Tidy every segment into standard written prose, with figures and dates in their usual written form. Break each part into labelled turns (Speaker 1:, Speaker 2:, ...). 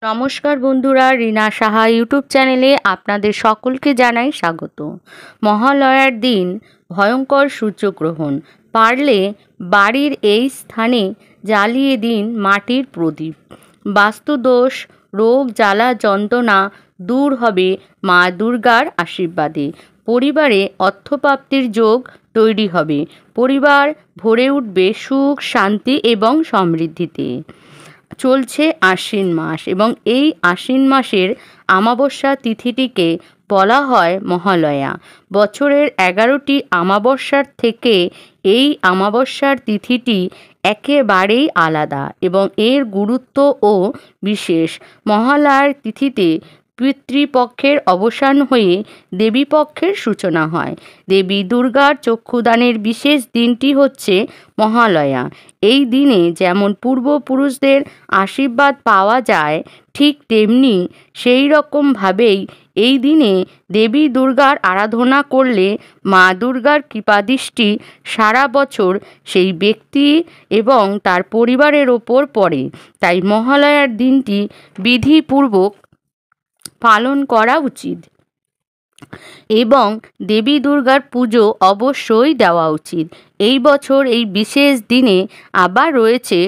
Speaker 1: নমস্কার বন্ধুরা, রিনা সাহা ইউটিউব চ্যানেলে আপনাদের সকলকে জানাই স্বাগত। মহালয়ার দিন ভয়ঙ্কর সূর্যগ্রহণ, পারলে বাড়ির এই স্থানে জ্বালিয়ে দিন মাটির প্রদীপ। বাস্তুদোষ, রোগ জ্বালা যন্ত্রণা দূর হবে মা দুর্গার আশীর্বাদে। পরিবারে অর্থপ্রাপ্তির যোগ তৈরি হবে। পরিবার ভরে উঠবে সুখ, শান্তি এবং সমৃদ্ধিতে। চলছে আশ্বিন মাস এবং এই আশ্বিন মাসের অমাবস্যা তিথিটিকে বলা হয় মহালয়া। বছরের 11টি অমাবস্যার থেকে এই অমাবস্যার তিথিটি একেবারেই আলাদা এবং এর গুরুত্বও বিশেষ। মহালয়ার তিথিতে পিতৃপক্ষের অবসান হয়ে দেবীপক্ষের সূচনা হয়। দেবী দুর্গার চক্ষুদানের বিশেষ দিনটি হচ্ছে মহালয়া। এই দিনে যেমন পূর্বপুরুষদের আশীর্বাদ পাওয়া যায়, ঠিক তেমনি সেই রকমভাবেই এই দিনে দেবী দুর্গার আরাধনা করলে মা দুর্গার কৃপাদৃষ্টি সারা বছর সেই ব্যক্তি এবং তার পরিবারের ওপর পড়ে। তাই মহালয়ার দিনটি বিধিপূর্বক পালন করা উচিত এবং দেবী দুর্গার পুজো অবশ্যই দেওয়া উচিত। এই বছর এই বিশেষ দিনে আবার রয়েছে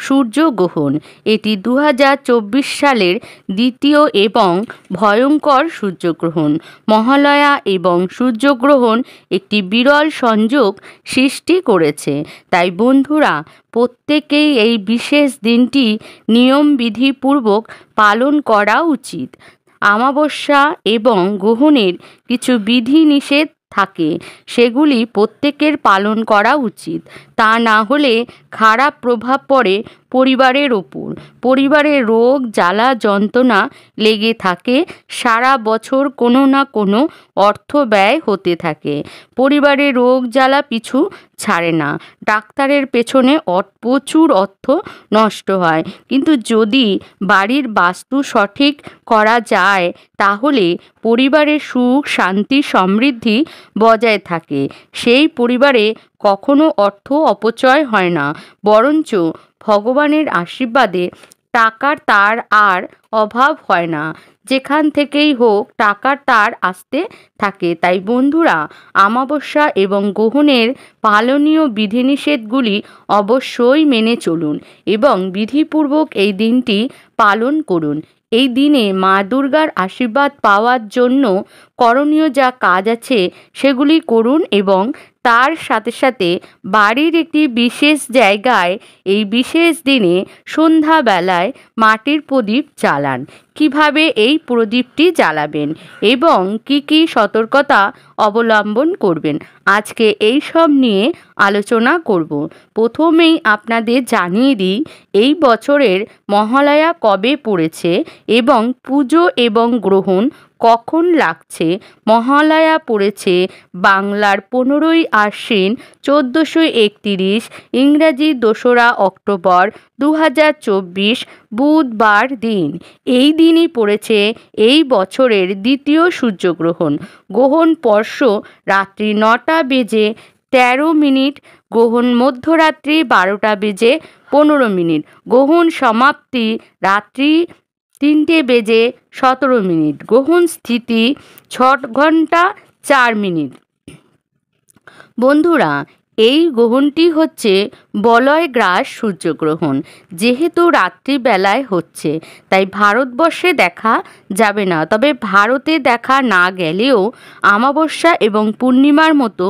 Speaker 1: সূর্যগ্রহণ। এটি 2024 সালের দ্বিতীয় এবং ভয়ঙ্কর সূর্যগ্রহণ। মহালয়া এবং সূর্যগ্রহণ একটি বিরল সংযোগ সৃষ্টি করেছে। তাই বন্ধুরা, প্রত্যেকেই এই বিশেষ দিনটি নিয়মবিধিপূর্বক পালন করা উচিত। অমাবস্যা এবং গ্রহণের কিছু বিধিনিষেধ থাকে, সেগুলি প্রত্যেকের পালন করা উচিত। তা না হলে খারাপ প্রভাব পড়ে পরিবারের ওপর। পরিবারে রোগ জ্বালা যন্ত্রণা লেগে থাকে, সারা বছর কোনো না কোনো অর্থ ব্যয় হতে থাকে। পরিবারে রোগ জ্বালা পিছু ছাড়ে না, ডাক্তারের পেছনে প্রচুর অর্থ নষ্ট হয়। কিন্তু যদি বাড়ির বাস্তু সঠিক করা যায়, তাহলে পরিবারের সুখ শান্তি সমৃদ্ধি বজায় থাকে। সেই পরিবারে কখনো অর্থ অপচয় হয় না, বরঞ্চ ভগবানের আশীর্বাদে টাকার তার আর অভাব হয় না। যেখান থেকেই হোক টাকার তার আসতে থাকে। তাই বন্ধুরা, অমাবস্যা এবং গ্রহণের পালনীয় বিধিনিষেধগুলি অবশ্যই মেনে চলুন এবং বিধিপূর্বক এই দিনটি পালন করুন। এই দিনে মা দুর্গার আশীর্বাদ পাওয়ার জন্য করণীয় যা কাজ আছে সেগুলি করুন এবং তার সাথে সাথে বাড়ির একটি বিশেষ জায়গায় এই বিশেষ দিনে সন্ধ্যাবেলায় মাটির প্রদীপ জ্বালান। কিভাবে এই প্রদীপটি জ্বালাবেন এবং কি কি সতর্কতা অবলম্বন করবেন, আজকে এই সব নিয়ে আলোচনা করব। প্রথমেই আপনাদের জানিয়ে দিই এই বছরের মহালয়া কবে পড়েছে এবং পুজো এবং গ্রহণ কখন লাগছে। মহালয়া পড়েছে বাংলার 15ই আশ্বিন 1431, ইংরাজি 2রা অক্টোবর 2024 বুধবার দিন। এই দিনই পড়েছে এই বছরের দ্বিতীয় সূর্যগ্রহণ। গ্রহণ স্পর্শ রাত্রি 9টা বেজে 13 মিনিট, গ্রহণ মধ্যরাত্রি 12টা বেজে 15 মিনিট, গ্রহণ সমাপ্তি রাত্রি 3টে বেজে 17 মিনিট, গ্রহণ স্থিতি 6 ঘন্টা 4 মিনিট। বন্ধুরা, এই গ্রহণটি হচ্ছে বলয় গ্রাস সূর্যগ্রহণ। যেহেতু রাত্রিবেলায় হচ্ছে, তাই ভারতবর্ষে দেখা যাবে না। তবে ভারতে দেখা না গেলেও অমাবস্যা এবং পূর্ণিমার মতো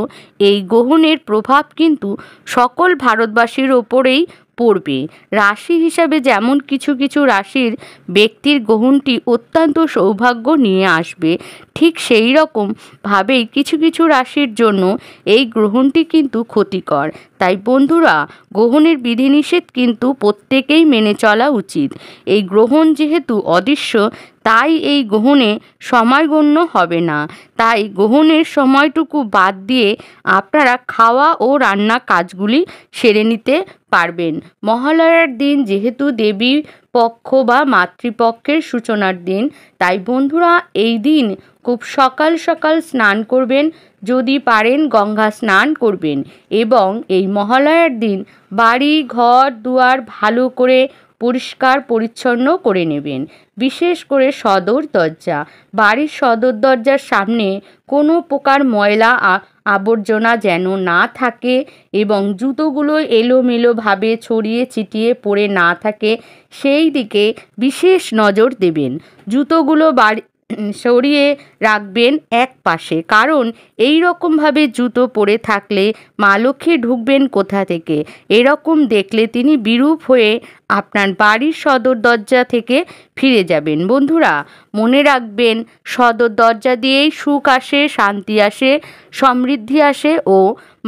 Speaker 1: এই গ্রহণের প্রভাব কিন্তু সকল ভারতবাসীর ওপরেই পড়বে। রাশি হিসাবে যেমন কিছু কিছু রাশির ব্যক্তির গ্রহণটি অত্যন্ত সৌভাগ্য নিয়ে আসবে, ঠিক সেই রকমভাবেই কিছু কিছু রাশির জন্য এই গ্রহণটি কিন্তু ক্ষতিকর। তাই বন্ধুরা, গ্রহণের বিধিনিষেধ কিন্তু প্রত্যেকেই মেনে চলা উচিত। এই গ্রহণ যেহেতু অদৃশ্য, তাই এই গ্রহণে সময় গণ্য হবে না। তাই গ্রহণের সময়টুকু বাদ দিয়ে আপনারা খাওয়া ও রান্না কাজগুলি সেরে নিতে পারবেন। মহালয়ার দিন যেহেতু দেবী পক্ষ বা মাতৃপক্ষের সূচনার দিন, তাই বন্ধুরা এই দিন খুব সকাল সকাল স্নান করবেন, যদি পারেন গঙ্গা স্নান করবেন এবং এই মহালয়ার দিন বাড়ি ঘর দুয়ার ভালো করে পরিষ্কার পরিচ্ছন্ন করে নেবেন। বিশেষ করে সদর দরজা, বাড়ির সদর দরজার সামনে কোনো প্রকার ময়লা আবর্জনা যেন না থাকে এবং জুতোগুলো এলোমেলোভাবে ছড়িয়ে ছিটিয়ে পড়ে না থাকে, সেই দিকে বিশেষ নজর দেবেন। জুতোগুলো সরিয়ে রাখবেন এক পাশে, কারণ এই রকমভাবে জুতো পরে থাকলে মা লক্ষ্মী ঢুকবেন কোথা থেকে, এরকম দেখলে তিনি বিরূপ হয়ে আপনার বাড়ির সদর দরজা থেকে ফিরে যাবেন। বন্ধুরা, মনে রাখবেন, সদর দরজা দিয়েই সুখ আসে, শান্তি আসে, সমৃদ্ধি আসে ও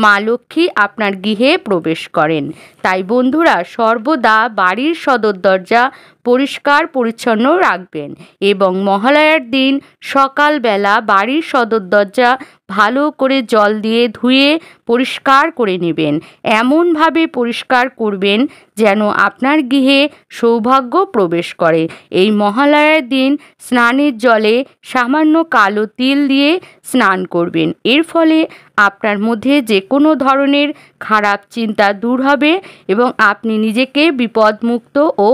Speaker 1: মা লক্ষ্মী আপনার গৃহে প্রবেশ করেন। তাই বন্ধুরা, সর্বদা বাড়ির সদর দরজা পরিষ্কার পরিচ্ছন্ন রাখবেন এবং মহালয়ার দিন সকালবেলা বাড়ির সদর দরজা ভালো করে জল দিয়ে ধুয়ে পরিষ্কার করে নেবেন। এমনভাবে পরিষ্কার করবেন যেন আপনার গৃহে সৌভাগ্য প্রবেশ করে। এই মহালয়ার দিন স্নানের জলে সামান্য কালো তিল দিয়ে স্নান করবেন। এর ফলে আপনার মধ্যে যে কোনো ধরনের খারাপ চিন্তা দূর হবে এবং আপনি নিজেকে বিপদমুক্ত ও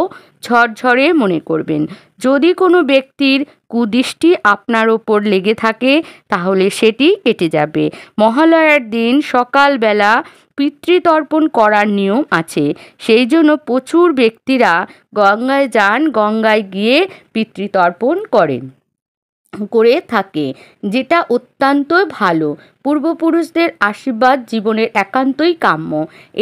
Speaker 1: ঝরঝরে মনে করবেন। যদি কোনো ব্যক্তির কুদৃষ্টি আপনার ওপর লেগে থাকে তাহলে সেটি কেটে যাবে। মহালয়ার দিন সকালবেলা পিতৃতর্পণ করার নিয়ম আছে, সেই জন্য প্রচুর ব্যক্তিরা গঙ্গায় যান, গঙ্গায় গিয়ে পিতৃতর্পণ করে থাকে, যেটা অত্যন্ত ভালো। পূর্বপুরুষদের আশীর্বাদ জীবনের একান্তই কাম্য।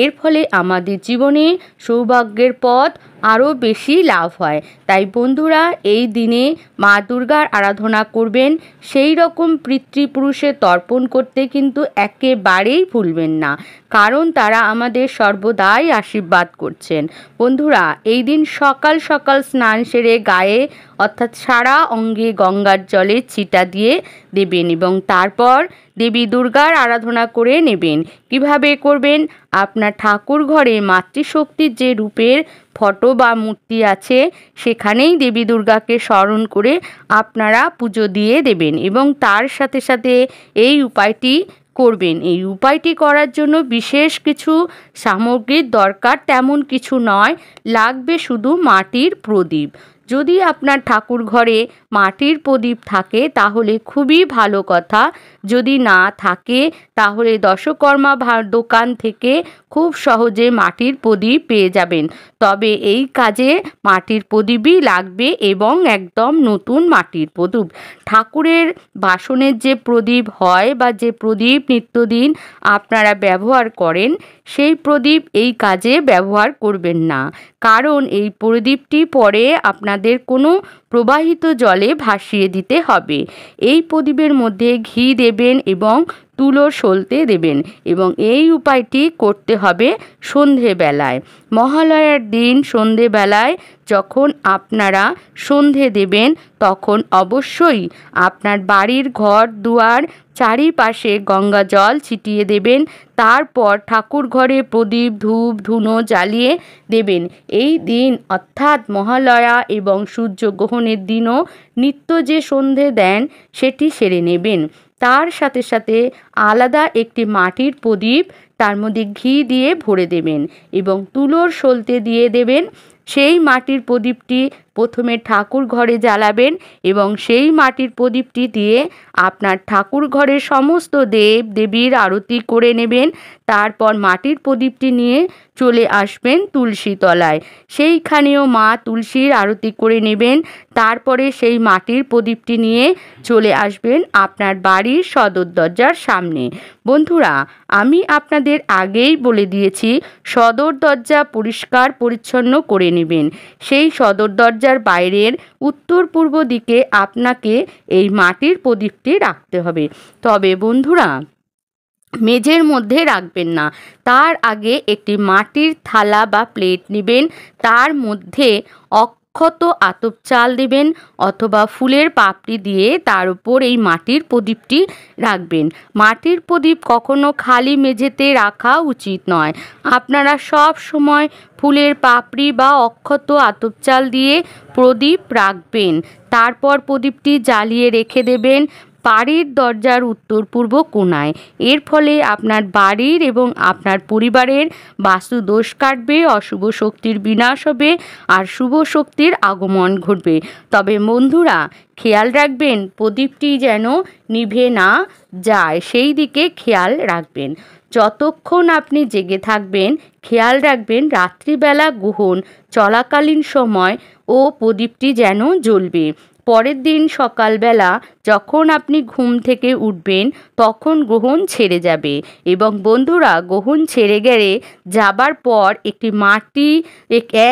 Speaker 1: এর ফলে আমাদের জীবনে সৌভাগ্যের পথ আরও বেশি লাভ হয়। তাই বন্ধুরা, এই দিনে মা দুর্গার আরাধনা করবেন। সেই রকম পিতৃপুরুষের তর্পণ করতে কিন্তু একেবারেই ভুলবেন না, কারণ তারা আমাদের সর্বদাই আশীর্বাদ করছেন। বন্ধুরা, এই দিন সকাল সকাল স্নান সেরে গায়ে অর্থাৎ সারা অঙ্গে গঙ্গার জলে ছিটা দিয়ে দেবেন এবং তারপর দেবী দুর্গার আরাধনা করে নেবেন। কিভাবে করবেন? আপনার ঠাকুর ঘরে মাতৃশক্তির যে রূপের ফটো বা মূর্তি আছে, সেখানেই দেবী দুর্গাকে স্মরণ করে আপনারা পুজো দিয়ে দেবেন এবং তার সাথে সাথে এই উপায়টি করবেন। এই উপায়টি করার জন্য বিশেষ কিছু সামগ্রীর দরকার তেমন কিছু নয়, লাগবে শুধু মাটির প্রদীপ। যদি আপনার ঠাকুর ঘরে মাটির প্রদীপ থাকে তাহলে খুবই ভালো কথা, যদি না থাকে তাহলে দশকর্মা দোকান থেকে খুব সহজে মাটির প্রদীপ পেয়ে যাবেন। তবে এই কাজে মাটির প্রদীপই লাগবে এবং একদম নতুন মাটির প্রদীপ। ঠাকুরের বাসনের যে প্রদীপ হয় বা যে প্রদীপ নিত্যদিন আপনারা ব্যবহার করেন, সেই প্রদীপ এই কাজে ব্যবহার করবেন না, কারণ এই প্রদীপটি পরে আপনাদের কোনো প্রবাহিত জলে ভাসিয়ে দিতে হবে। এই প্রদীপের মধ্যে ঘি দেবেন এবং তুলো সলতে দেবেন এবং এই উপায়টি করতে হবে সন্ধেবেলায়। মহালয়ার দিন সন্ধেবেলায় যখন আপনারা সন্ধে দেবেন তখন অবশ্যই আপনার বাড়ির ঘর দুয়ার চারিপাশে গঙ্গা জল ছিটিয়ে দেবেন। তারপর ঠাকুর ঘরে প্রদীপ ধূপ ধুনো জ্বালিয়ে দেবেন। এই দিন অর্থাৎ মহালয়া এবং সূর্যগ্রহণের দিনও নিত্য যে সন্ধে দেন সেটি সেরে নেবেন। তার সাথে সাথে আলাদা একটি মাটির প্রদীপ তার মধ্যে ঘি দিয়ে ভরে দেবেন এবং তুলোর সলতে দিয়ে দেবেন। সেই মাটির প্রদীপটি প্রথমে ঠাকুর ঘরে জ্বালাবেন এবং সেই মাটির প্রদীপটি দিয়ে আপনার ঠাকুর ঘরের সমস্ত দেব দেবীর আরতি করে নেবেন। তারপর মাটির প্রদীপটি নিয়ে চলে আসবেন তুলসী তলায়, সেইখানেও মা তুলসীর আরতি করে নেবেন। তারপরে সেই মাটির প্রদীপটি নিয়ে চলে আসবেন আপনার বাড়ির সদর দরজার সামনে। বন্ধুরা, আমি আপনাদের আগেই বলে দিয়েছি, সদর দরজা পরিষ্কার পরিচ্ছন্ন করে নেবেন। সেই সদর দরজার বাইরের উত্তর পূর্ব দিকে আপনাকে এই মাটির প্রদীপটি রাখতে হবে। তবে বন্ধুরা, মেঝের মধ্যে রাখবেন না, তার আগে একটি মাটির থালা বা প্লেট নেবেন, তার মধ্যে অক্ষত আতপ চাল দেবেন অথবা ফুলের পাপড়ি দিয়ে তার উপর এই মাটির প্রদীপটি রাখবেন। মাটির প্রদীপ কখনো খালি মেঝেতে রাখা উচিত নয়। আপনারা সব সময় ফুলের পাপড়ি বা অক্ষত আতপ চাল দিয়ে প্রদীপ রাখবেন। তারপর প্রদীপটি জ্বালিয়ে রেখে দেবেন। বাড়ির দরজার উত্তর পূর্ব কোণায়। এর ফলে আপনার বাড়ির এবং আপনার পরিবারের বাস্তু দোষ কাটবে, অশুভ শক্তির বিনাশ হবে আর শুভ শক্তির আগমন ঘটবে। তবে বন্ধুরা, খেয়াল রাখবেন প্রদীপটি যেন নিভে না যায়, সেই দিকে খেয়াল রাখবেন। যতক্ষণ আপনি জেগে থাকবেন খেয়াল রাখবেন রাত্রিবেলা গ্রহণ চলাকালীন সময় প্রদীপটি যেন জ্বলবে। পরের দিন সকালবেলা যখন আপনি ঘুম থেকে উঠবেন তখন গ্রহণ ছেড়ে যাবে এবং বন্ধুরা, গ্রহণ ছেড়ে গেলে যাবার পর একটি মাটি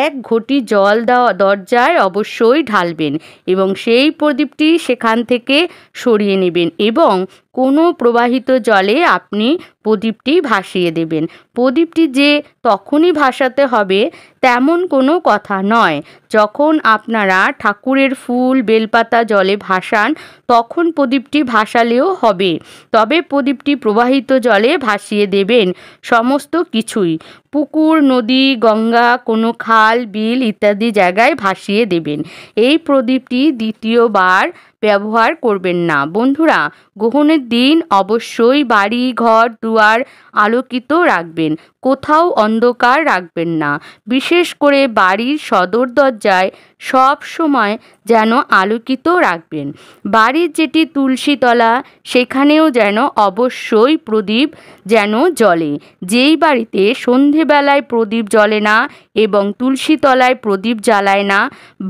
Speaker 1: এক ঘটি জল দরজায় অবশ্যই ঢালবেন এবং সেই প্রদীপটি সেখান থেকে সরিয়ে নেবেন এবং কোনো প্রবাহিত জলে আপনি প্রদীপটি ভাসিয়ে দেবেন। প্রদীপটি যে তখনই ভাসাতে হবে তেমন কোনো কথা নয়। যখন আপনারা ঠাকুরের ফুল বেলপাতা জলে ভাসান তখন প্রদীপটি ভাসালেও হবে, তবে প্রদীপটি প্রবাহিত জলে ভাসিয়ে দেবেন সমস্ত কিছুই। পুকুর, নদী, গঙ্গা, কোনো খাল, বিল ইত্যাদি জায়গায় ভাসিয়ে দেবেন। এই প্রদীপটি দ্বিতীয়বার ব্যবহার করবেন না। বন্ধুরা, গ্রহণের দিন অবশ্যই বাড়ি ঘর দুয়ার আলোকিত রাখবেন, কোথাও অন্ধকার রাখবেন না। বিশেষ করে বাড়ির সদর দরজায় সব সময় যেন আলোকিত রাখবেন। বাড়ির যেটি তুলসীতলা সেখানেও যেন অবশ্যই প্রদীপ যেন জ্বলে। যেই বাড়িতে সন্ধেবেলায় প্রদীপ জ্বলে না এবং তুলসীতলায় প্রদীপ জ্বালায় না,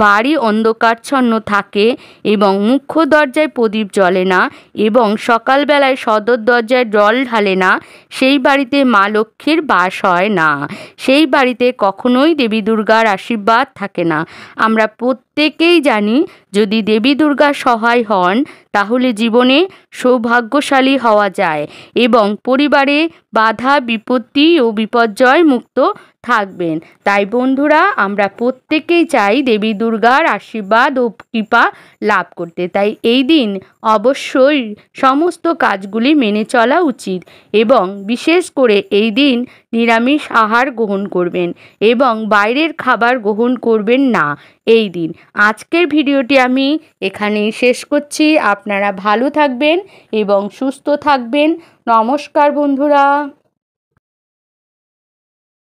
Speaker 1: বাড়ি অন্ধকারচ্ছন্ন থাকে এবং মুখ্য দরজায় প্রদীপ জ্বলে না এবং সকালবেলায় সদর দরজায় জল ঢালে না, সেই বাড়িতে মা লক্ষ্মীর বাস হয় না। সেই বাড়িতে কখনোই দেবী দুর্গার আশীর্বাদ থাকে না। আমরা প্রত্যেকেই জানি যদি দেবী দুর্গা সহায় হন তাহলে জীবনে সৌভাগ্যশালী হওয়া যায় এবং পরিবারে বাধা বিপত্তি ও বিপর্যয় মুক্ত থাকবেন। তাই বন্ধুরা, আমরা প্রত্যেকেই চাই দেবী দুর্গার আশীর্বাদ ও কৃপা লাভ করতে। তাই এই দিন অবশ্যই সমস্ত কাজগুলি মেনে চলা উচিত এবং বিশেষ করে এই দিন নিরামিষ আহার গ্রহণ করবেন এবং বাইরের খাবার গ্রহণ করবেন না এই দিন। আজকের ভিডিওটি আমি এখানেই শেষ করছি। আপনারা ভালো থাকবেন এবং সুস্থ থাকবেন। নমস্কার বন্ধুরা।